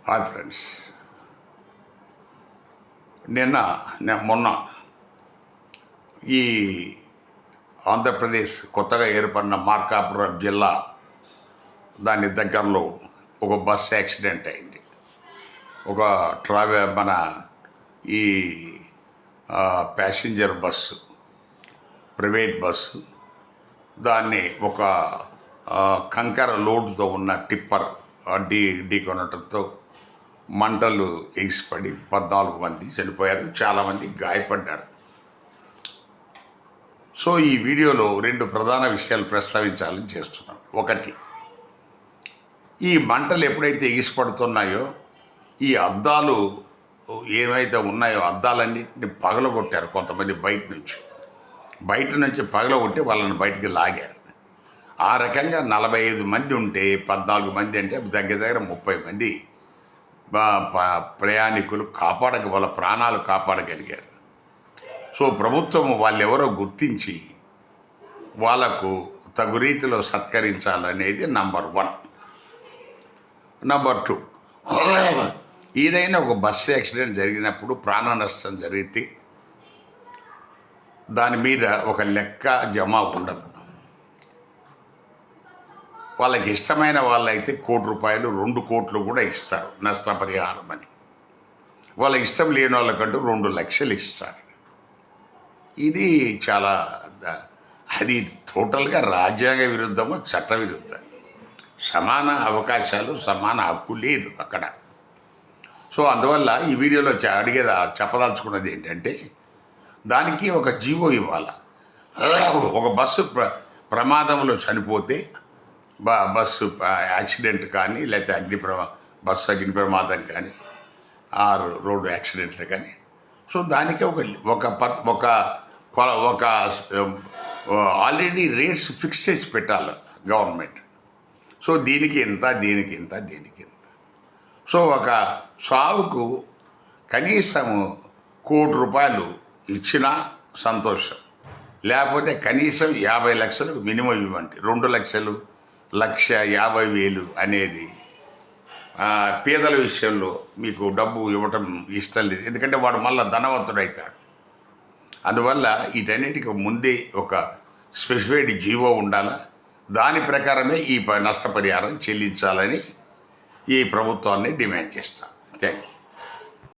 Hi friends, మొన్న ఈ ఆంధ్రప్రదేశ్ కొత్తగా ఏర్పడిన మార్కాపురం జిల్లా దాని దగ్గరలో ఒక బస్ యాక్సిడెంట్ అయింది. ఒక ఈ ప్యాసింజర్ బస్సు, ప్రైవేట్ బస్సు, దాన్ని ఒక కంకర లోడుతో ఉన్న టిప్పర్ ఢీకొనటంతో మంటలు ఎగిసిపడి 14 మంది చనిపోయారు, చాలామంది గాయపడ్డారు. సో ఈ వీడియోలో 2 ప్రధాన విషయాలు ప్రస్తావించాలని చేస్తున్నాను. ఒకటి, ఈ మంటలు ఎప్పుడైతే ఎగిసిపడుతున్నాయో ఈ అద్దాలు ఏవైతే ఉన్నాయో అద్దాలన్నింటినీ పగలగొట్టారు కొంతమంది. బయట నుంచి పగలగొట్టి వాళ్ళని బయటికి లాగారు. ఆ రకంగా 45 మంది ఉంటే 14 మంది అంటే దగ్గర 30 మంది ప్రయాణికులు వాళ్ళ ప్రాణాలు కాపాడగలిగారు. సో ప్రభుత్వం వాళ్ళెవరో గుర్తించి వాళ్ళకు తగు రీతిలో సత్కరించాలనేది నంబర్ 1. నంబర్ 2, ఏదైనా ఒక బస్సు యాక్సిడెంట్ జరిగినప్పుడు ప్రాణ నష్టం జరిగితే దాని మీద ఒక లెక్క జమ ఉండదు. వాళ్ళకి ఇష్టమైన వాళ్ళైతే ₹1,00,00,000, 2 కోట్లు కూడా ఇస్తారు నష్టపరిహారం అని. వాళ్ళకి ఇష్టం లేని వాళ్ళకంటూ 2 లక్షలు ఇస్తారు. ఇది చాలా అది టోటల్గా రాజ్యాంగ విరుద్ధము, చట్ట విరుద్ధం. సమాన అవకాశాలు, సమాన హక్కు లేదు అక్కడ. సో అందువల్ల ఈ వీడియోలో చెప్పదలుచుకున్నది ఏంటంటే, దానికి ఒక జీవో ఇవ్వాలి. ఒక బస్సు ప్రమాదంలో చనిపోతే, బస్సు యాక్సిడెంట్ కానీ, లేకపోతే బస్సు అగ్ని ప్రమాదం కానీ, రోడ్డు యాక్సిడెంట్లు కానీ, సో దానికి ఒక ఆల్రెడీ రేట్స్ ఫిక్స్ చేసి పెట్టాలి గవర్నమెంట్. సో దీనికి ఇంత, దీనికి ఇంత, దీనికి ఇంత. సో ఒక సావుకు కనీసము ₹1,00,00,000 ఇచ్చినా సంతోషం, లేకపోతే కనీసం 50 లక్షలు మినిమం ఇవ్వండి. 2 లక్షలు, 1,50,000 అనేది పేదల విషయంలో మీకు డబ్బు ఇవ్వటం ఇష్టం లేదు, ఎందుకంటే వాడు మళ్ళీ ధనవంతుడవుతాడు. అందువల్ల వీటన్నిటికి ముందే ఒక స్పెసిఫైడ్ జీవో ఉండాలా. దాని ప్రకారమే ఈ నష్టపరిహారం చెల్లించాలని ఈ ప్రభుత్వాన్ని డిమాండ్ చేస్తాను. Thank you.